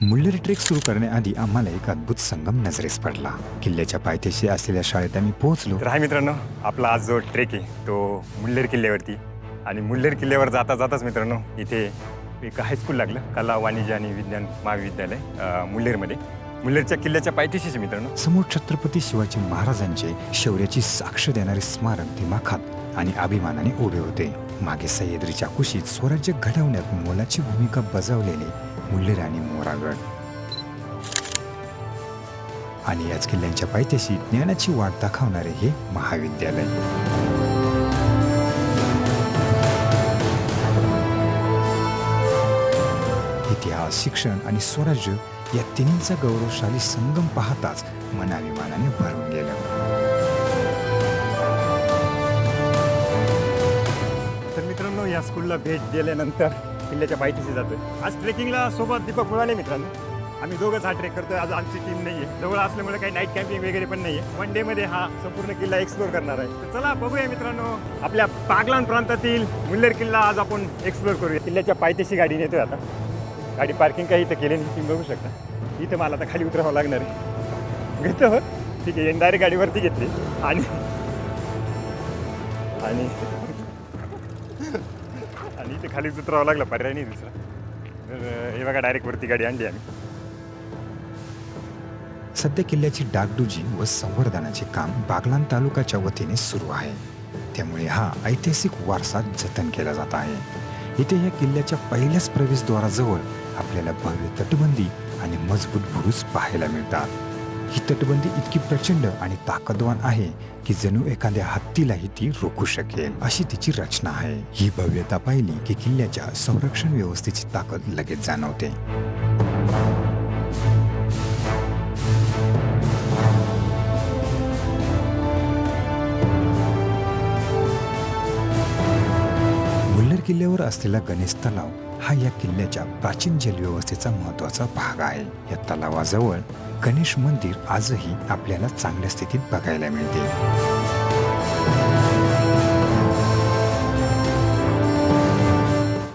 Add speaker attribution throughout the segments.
Speaker 1: Mulher trek सुरू करण्याआधी आम्हाला एक अद्भुत संगम नजरेस पडला. किल्ल्याच्या पायथ्याशी असलेल्या शाळेत आम्ही पोहोचलो.
Speaker 2: तर हाय मित्रांनो, आपला आज जो ट्रेक आहे तो मुल्लेर किल्ल्यावरती. आणि मुल्लेर किल्ल्यावर जाताच मित्रांनो इथे एक हायस्कूल लागलं, कला वाणिज्य आणि विज्ञान महाविद्यालय मुल्लेरमध्ये. मुल्लेरच्या किल्ल्याच्या पायथ्याशीच मित्रांनो.
Speaker 1: समोर छत्रपती शिवाजी महाराजांचे शौर्याची साक्ष देणारे स्मारक दिमाखात आणि अभिमानाने उभे होते. मागे सह्याद्रीच्या कुशीत स्वराज्य घडवण्यात मोलाची भूमिका बजावलेले मुल्लेर आणि मोरागड. आणि याच किल्ल्यांच्या पायथ्याशी ज्ञानाची वाट दाखवणारे हे महाविद्यालय. इतिहास, शिक्षण आणि स्वराज्य या तिन्हींचा गौरवशाली संगम पाहताच मनाभिमानाने भरून गेलं.
Speaker 2: तर मित्रांनो, या स्कूलला भेट दिल्यानंतर किल्ल्याच्या पायथ्याशी जातोय. आज ट्रेकिंगला सोबत दीपक मुळाने मित्रांनो. आम्ही दोघंच हा ट्रेक करतोय. आज आमची टीम नाही आहे, जवळ असल्यामुळे काही नाईट कॅम्पिंग वगैरे पण नाही आहे. वन डेमध्ये हा संपूर्ण किल्ला एक्सप्लोर करणार आहे. तर चला बघूया मित्रांनो, आपल्या बागलाण प्रांतातील मुल्लेर किल्ला आज आपण एक्सप्लोर करूया. किल्ल्याच्या पायथ्याशी गाडी नेतोय आता. गाडी पार्किंग काही इथं केली नाही, तुम्ही बघू शकता. इथं मला आता खाली उतरावं लागणार आहे. घेतो हो, ठीक आहे. डायरेक्ट गाडीवरती घेतली आणि आणि आणि इथे खाली उतरावं लागलं, पर्याय नाही दुसरा. तर हे बघा, डायरेक्ट वरती गाडी आणली आम्ही.
Speaker 1: सध्या किल्ल्याची डागडुजी व संवर्धनाचे काम बागलाण तालुक्याच्या वतीने सुरू आहे. त्यामुळे हा ऐतिहासिक वारसा जतन केला जात आहे. इथे या किल्ल्याच्या पहिल्याच प्रवेशद्वाराजवळ आपल्याला भव्य तटबंदी आणि मजबूत बुरुज पाहायला मिळतात. ही तटबंदी इतकी प्रचंड आणि ताकदवान आहे की जणू एखाद्या हत्तीलाही ती रोखू शकेल अशी तिची रचना आहे. ही भव्यता पाहिली की किल्ल्याच्या संरक्षण व्यवस्थेची ताकद लगेच जाणवते. मुल्लेर किल्ल्यावर असलेला गणेश तलाव हा या किल्ल्याच्या प्राचीन जलव्यवस्थेचा महत्त्वाचा भाग आहे. या तलावाजवळ गणेश मंदिर आजही आपल्याला चांगल्या स्थितीत बघायला मिळते.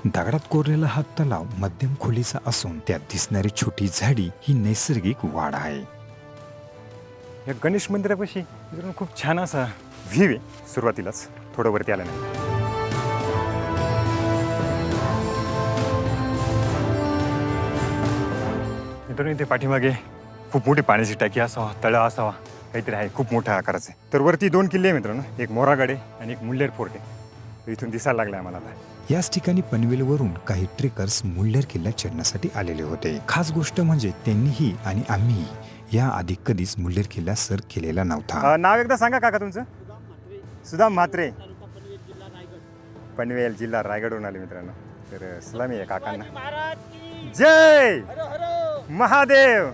Speaker 1: दगडात कोरलेला हा तलाव मध्यम खोलीचा असून त्यात दिसणारी छोटी झाडी ही नैसर्गिक वाढ आहे.
Speaker 2: या गणेश मंदिरापाशी मित्रांनो खूप छान असा व्ह्यू आहे. सुरुवातीलाच थोडं वरती आलं नाही. मित्रांनो, इथे पाठीमागे खूप मोठी पाण्याची टाकी असावा, तळा असावा, काहीतरी आहे. खूप मोठ्या आकाराचे. तर वरती दोन किल्ले आहे मित्रांनो, एक मोरागड आहे आणि एक मुल्लेर फोर्ट आहे. तर इथून दिसायला लागला आम्हाला आता.
Speaker 1: याच ठिकाणी पनवेलवरून काही ट्रेकर्स मुल्लेर किल्ला चढण्यासाठी आलेले होते. खास गोष्ट म्हणजे त्यांनीही आणि आम्हीही या आधी कधीच मुल्लेर किल्ला सर केलेला नव्हता.
Speaker 2: नाव एकदा सांगा काका तुमचं. सुदाम म्हात्रे, पनवेल जिल्हा रायगडवरून आले मित्रांनो. तर सलामी आहे काकांना. जय महादेव.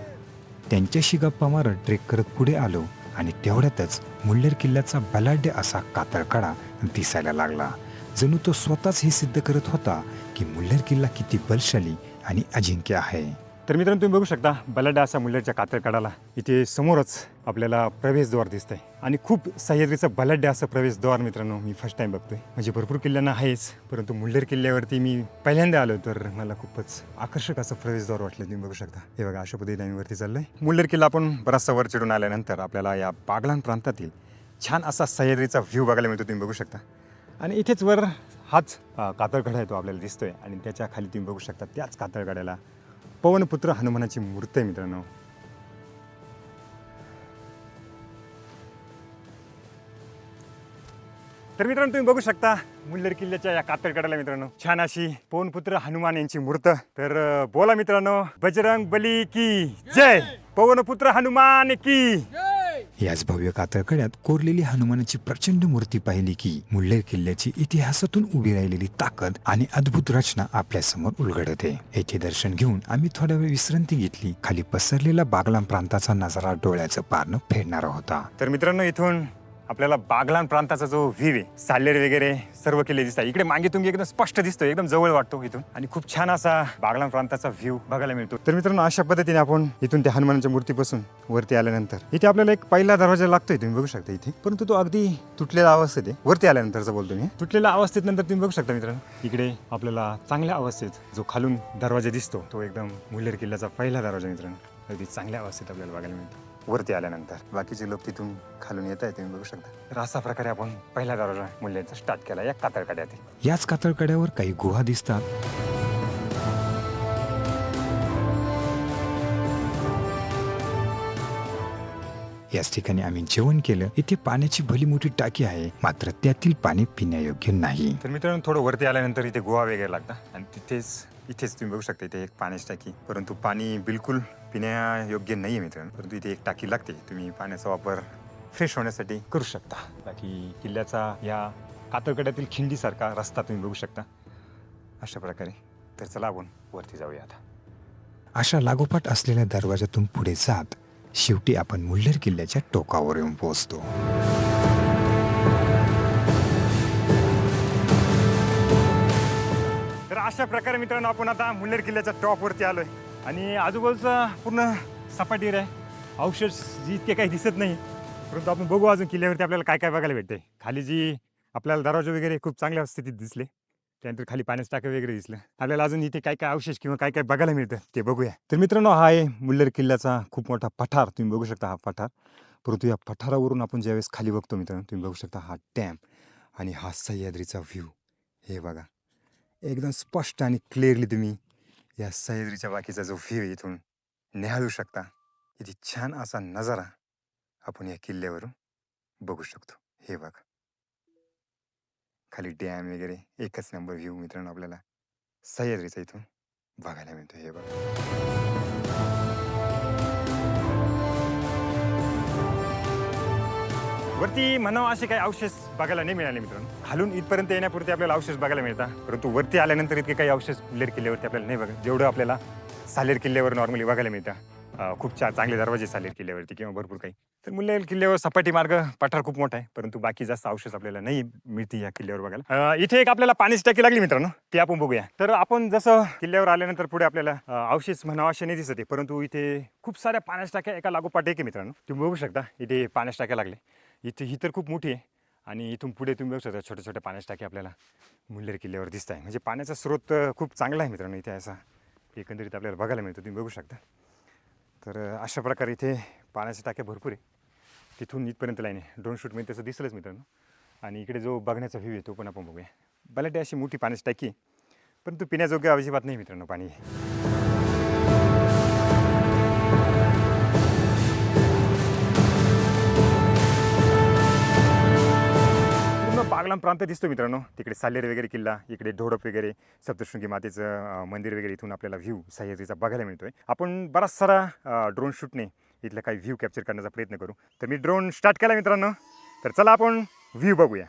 Speaker 1: त्यांच्याशी गप्पा मारत ट्रेक करत पुढे आलो आणि तेवढ्यातच मुल्लेर किल्ल्याचा बलाढ्य असा कातळकडा दिसायला लागला. जणू तो स्वतःच हे सिद्ध करत होता की मुल्लेर किल्ला किती बलशाली आणि अजिंक्य आहे.
Speaker 2: तर मित्रांनो, तुम्ही बघू शकता बलाढ्य असा मुल्लेरच्या कातळकडाला इथे समोरच आपल्याला प्रवेशद्वार दिसतंय. आणि खूप सह्याद्रीचं बलाढ्य असं प्रवेशद्वार मित्रांनो मी फर्स्ट टाइम बघतोय. म्हणजे भरपूर किल्ल्यांना आहेच, परंतु मुल्लेर किल्ल्यावरती मी पहिल्यांदा आलो. तर मला खूपच आकर्षक असं प्रवेशद्वार वाटलं. तुम्ही बघू शकता. हे बघा, अशा पद्धतीने आम्ही वरती चाललोय. मुल्लेर किल्ला आपण बराचसा वर चढून आल्यानंतर आपल्याला या बागलाण प्रांतातील छान असा सह्याद्रीचा व्ह्यू बघायला मिळतो. तुम्ही बघू शकता. आणि इथेच वर हाच कातळकडा आहे तो आपल्याला दिसतोय. आणि त्याच्या खाली तुम्ही बघू शकता त्याच कातळकड्याला पवनपुत्र हनुमानाची मूर्ती आहे मित्रांनो. तर मित्रांनो, तुम्ही बघू शकता मुल्लेर किल्ल्याच्या या कातळकड्याला मित्रांनो छान अशी पवनपुत्र हनुमान यांची मूर्त. तर बोला मित्रांनो, बजरंग बली की जय, पवनपुत्र हनुमान की.
Speaker 1: याच भव्य कातळकड्यात कोरलेली हनुमानाची प्रचंड मूर्ती पाहिली की मुल्लेर किल्ल्याची इतिहासातून उभी राहिलेली ताकद आणि अद्भुत रचना आपल्यासमोर उलगडते. येथे दर्शन घेऊन आम्ही थोडा वेळ विश्रांती घेतली. खाली पसरलेला बागलाण प्रांताचा नजारा डोळ्याचं पारणं फेडणारा होता.
Speaker 2: तर मित्रांनो, इथून आपल्याला बागलाण प्रांताचा जो व्ह्यू आहे, साल्हेर वगैरे सर्व किल्ले दिसतात. इकडे मागे तुम्ही एकदम स्पष्ट दिसतो, एकदम जवळ वाटतो इथून आणि खूप छान असा बागलाण प्रांताचा व्ह्यू बघायला मिळतो. तर मित्रांनो, अशा पद्धतीने आपण इथून त्या हनुमानाच्या मूर्तीपासून वरती आल्यानंतर इथे आपल्याला एक पहिला दरवाजा लागतोय, तुम्ही बघू शकता इथे, परंतु तो अगदी तुटलेला अवस्थेत आहे. वरती आल्यानंतरचा बोलतो मी, तुटलेल्या अवस्थेत नंतर तुम्ही बघू शकता मित्रांनो, इकडे आपल्याला चांगल्या अवस्थेत जो खालून दरवाजा दिसतो तो एकदम मुल्हेर किल्ल्याचा पहिला दरवाजा मित्रांनो, अगदी चांगल्या अवस्थेत आपल्याला बघायला मिळतो वरती आल्यानंतर. बाकीचे लोक तिथून खालून येत आहेत, तुम्ही बघू शकता. तर अशा प्रकारे आपण पहिला दरवाजा मुल्हेरचा स्टार्ट केला या कातळकड्यात.
Speaker 1: याच कातळकड्यावर काही गुहा दिसतात. याच ठिकाणी आम्ही जेवण केलं. इथे पाण्याची भली मोठी टाकी आहे, मात्र त्यातील पाणी पिण्यायोग्य नाही.
Speaker 2: तर मित्रांनो, थोडं वरती आल्यानंतर इथे गुहा वगैरे लागतात आणि इथेच तुम्ही बघू शकता, इथे एक पाण्याची टाकी, परंतु पाणी बिलकुल पिण्यायोग्य नाही आहे मित्रांनो. परंतु इथे एक टाकी लागते, तुम्ही पाण्याचा वापर फ्रेश होण्यासाठी करू शकता. बाकी किल्ल्याचा या कातळकड्यातील खिंडीसारखा रस्ता तुम्ही बघू शकता अशा प्रकारे. तर चला आपण वरती जाऊया आता.
Speaker 1: अशा लागोपाठ असलेल्या दरवाजातून पुढे जात शेवटी आपण मुल्हेर किल्ल्याच्या टोकावर येऊन पोहोचतो.
Speaker 2: तर अशा प्रकारे मित्रांनो, आपण आता मुल्हेर किल्ल्याच्या टॉपवरती आलोय आणि आजूबाजूचा पूर्ण सपाटीवर आहे. अवशेष जी इतके काही दिसत नाही, परंतु आपण बघू अजून किल्ल्यावरती आपल्याला काय काय बघायला भेटते. खाली जी आपल्याला दरवाजे वगैरे खूप चांगल्या स्थितीत दिसले, त्यानंतर खाली पाण्याचं टाके वगैरे दिसलं. आपल्याला अजून इथे काय काय अवशेष किंवा काय काय बघायला मिळतं ते बघूया. तर मित्रांनो, हा आहे मुल्हेर किल्ल्याचा खूप मोठा पठार, तुम्ही बघू शकता हा पठार. परंतु या पठारावरून आपण ज्यावेळेस खाली बघतो मित्रांनो, तुम्ही बघू शकता हा डॅम आणि हा सह्याद्रीचा व्ह्यू. हे बघा, एकदम स्पष्ट आणि क्लिअरली तुम्ही या सह्याद्रीच्या बाकीचा जो व्ह्यू इथून निहाळू शकता. किती छान असा नजारा आपण या किल्ल्यावरून बघू शकतो. हे बघा, खाली डॅम वगैरे, एकच नंबर व्ह्यू मित्रांनो आपल्याला सह्याद्रीचा इथून बघायला मिळतो. हे बघा, वरती म्हणावं असे काही अवशेष बघायला नाही मिळाले मित्रांनो. खालून इथपर्यंत येण्यापुरते आपल्याला अवशेष बघायला मिळतात, परंतु वरती आल्यानंतर इतके काही अवशेष मुल्हेर किल्ल्यावरती आपल्याला नाही बघा, जेवढं आपल्याला साल्हेर किल्ल्यावर नॉर्मली बघायला मिळतं. खूप चांगले दरवाजे साल्हेर किल्ल्यावरती किंवा भरपूर काही. तर मुल्हेर किल्ल्यावर सपाटी मार्ग पठार खूप मोठा आहे, परंतु बाकी जास्त अवशेष आपल्याला नाही मिळते या किल्ल्यावर बघायला. इथे एक आपल्याला पाण्याची टाकी लागली मित्रांनो, ती आपण बघूया. तर आपण जसं किल्ल्यावर आल्यानंतर पुढे आपल्याला अवशेष म्हणावं असे नाही दिसत आहे, परंतु इथे खूप साऱ्या पाण्याच्या टाक्या एका लागोपाठ एक आहे मित्रांनो. तुम्ही बघू शकता इथे पाण्याच्या टाक्या लागले. इथे ही तर खूप मोठी आहे आणि इथून पुढे तुम्ही बघू शकता छोट्या छोट्या पाण्याच्या टाक्या आपल्याला मुल्हेर किल्ल्यावर दिसत आहे. म्हणजे पाण्याचा स्रोत खूप चांगला आहे मित्रांनो इथे, असा एकंदरीत आपल्याला बघायला मिळतो, तुम्ही बघू शकता. तर अशा प्रकारे इथे पाण्याच्या टाक्या भरपूर आहे. तिथून इथपर्यंत लाईन आहे. ड्रोन शूटमध्ये तसं दिसलंच मित्रांनो. आणि इकडे जो बघण्याचा व्ह्यू आहे तो पण आपण बघूया. बलाटे अशी मोठी पाण्याची टाकी आहे, परंतु पिण्यायोग्य अजिबात नाही मित्रांनो पाणी. बागलाण प्रांत दिसतो मित्रांनो. तिकडे साल्हेर वगैरे किल्ला, इकडे ढोडप वगैरे, सप्तशृंगी मातेचं मंदिर वगैरे इथून आपल्याला व्ह्यू सह्याद्रीचा बघायला मिळतोय. आपण बराच सारा ड्रोन शूटने इथला काही व्ह्यू कॅप्चर करण्याचा प्रयत्न करू. तर मी ड्रोन स्टार्ट केला मित्रांनो. तर चला आपण व्ह्यू बघूया.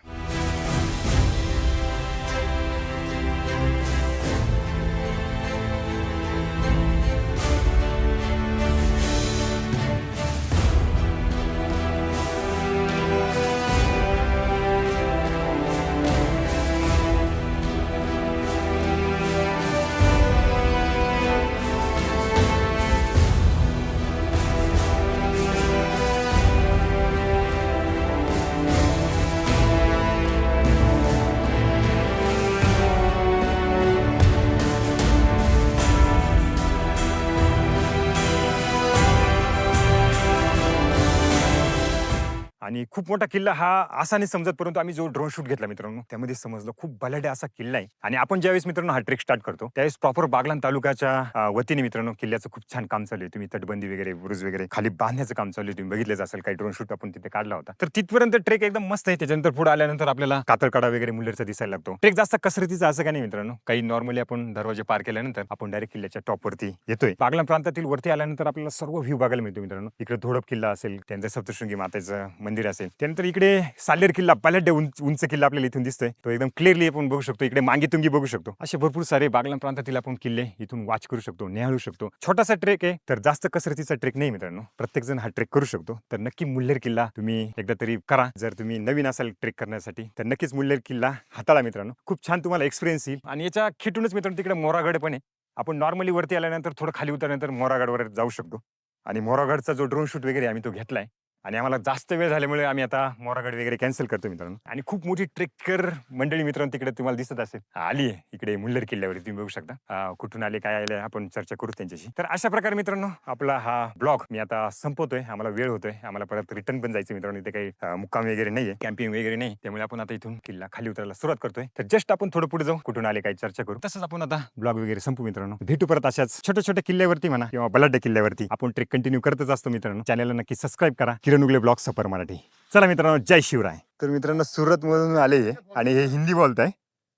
Speaker 2: आणि खूप मोठा किल्ला हा असा नाही समजत, परंतु आम्ही जो ड्रोन शूट घेतला मित्रांनो त्यामध्ये समजलं खूप बलाढ्य असा किल्ला आहे. आणि आपण ज्यावेळेस मित्रांनो हा ट्रेक स्टार्ट करतो त्यावेळेस प्रॉपर बागलाण तालुक्याच्या वतीने मित्रांनो किल्ल्याचं खूप छान काम चालू आहे. तुम्ही तटबंदी वगैरे, बुरुज वगैरे खाली बांधण्याचं काम चालू आहे, तुम्ही बघितलंच असेल. काही ड्रोन शूट आपण तिथे काढला होता. तर तिथपर्यंत ट्रेक एकदम मस्त आहे. त्याच्यानंतर पुढे आल्यानंतर आपल्याला कातळकडा वगैरे मुल्हेरचा दिसायला लागतो. ट्रेक जास्त कसरतीचा असं काही नाही मित्रांनो. काही नॉर्मली आपण दरवाजे पार केल्यानंतर आपण डायरेक्ट किल्ल्याच्या टॉपवरती येतोय. बागलाण प्रांतातील वरती आल्यानंतर आपल्याला सर्व व्ह्यू बघायला मिळतो मित्रांनो. इकडे धोडप किल्ला असेल, त्यांचं सप्तशृंगी मातेचं मंदिर असेल. त्यानंतर इकडे साल्हेर किल्ला, बलाढ्य उंच किल्ला आपल्याला इथून दिसतोय. तो एकदम क्लिअरली आपण बघू शकतो. इकडे मांगीतुंगी बघू शकतो. असे भरपूर सारे बागलाण प्रांतातील आपण किल्ले इथून वॉच करू शकतो, निहाळू शकतो. छोटासा ट्रेक आहे, तर जास्त कसरतीचा ट्रेक नाही मित्रांनो. प्रत्येक जण हा ट्रेक करू शकतो. तर नक्की मुल्हेर किल्ला तुम्ही एकदा तरी करा. जर तुम्ही नवीन असाल ट्रेक करण्यासाठी तर नक्कीच मुल्हेर किल्ला हाताळा मित्रांनो. खूप छान तुम्हाला एक्सपिरियन्स येईल. आणि याच्या खिटूनच मित्रांनो तिकडे मोरागड पण आहे. आपण नॉर्मली वरती आल्यानंतर थोडं खाली उतरल्यानंतर मोरागडवर जाऊ शकतो. आणि मोरागडचा जो ड्रोन शूट वगैरे आम्ही तो घेतलाय. आणि आम्हाला जास्त वेळ झाल्यामुळे आम्ही आता मोरागड वगैरे कॅन्सल करतो मित्रांनो. आणि खूप मोठी ट्रेकर मंडळी मित्रांनो तिकडे तुम्हाला दिसत असेल आली आहे इकडे मुल्हेर किल्ल्यावरती. तुम्ही बघू शकता कुठून आले काय आले आपण चर्चा करू त्यांच्याशी. तर अशा प्रकारे मित्रांनो आपला हा ब्लॉग मी आता संपवतोय. आम्हाला वेळ होतोय, आम्हाला परत रिटर्न पण जायचं मित्रांनो. इथे काही मुक्काम वगैरे नाहीये, कॅम्पिंग वगैरे नाही. त्यामुळे आपण आता इथून किल्ला खाली उतरायला सुरुवात करतोय. तर जस्ट आपण थोडं पुढे जाऊ, कुठून आले काही चर्चा करू. तसंच आपण आता ब्लॉग वगैरे संपू मित्रांनो. भेटू परत अशाच छोट्या छोट्या किल्ल्यावरती म्हणा किंवा बलाढ्य किल्ल्यावरती. आपण ट्रेक कंटिन्यू करतच असतो मित्रांनो. चॅनलला नक्की सबस्क्राईब करा. किरण उगले ब्लॉग सफर मराठी. चला मित्रांनो, जय शिवराय. तर मित्रांनो सुरत मधून आले आणि हे हिंदी बोलताय.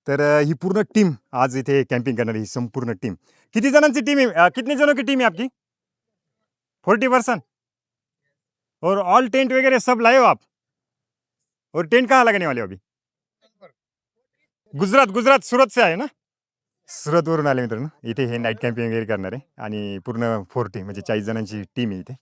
Speaker 2: तर ही पूर्ण टीम आज इथे कॅम्पिंग करणारी ही संपूर्ण टीम. किती जणांची टीम आहे? कितने जनों की टीम है आपकी? 40%. और ऑल टेंट वगैरह सब लाए हो आप? और टेंट कहाँ लगाने वाले हो अभी? गुजरात गुजरात सूरत से आहे ना? सुरतवरून आले मित्रांनो. इथे हे नाईट कॅम्पिंग वगैरे करणार आहे आणि पूर्ण 40 म्हणजे 40 जणांची टीम आहे इथे.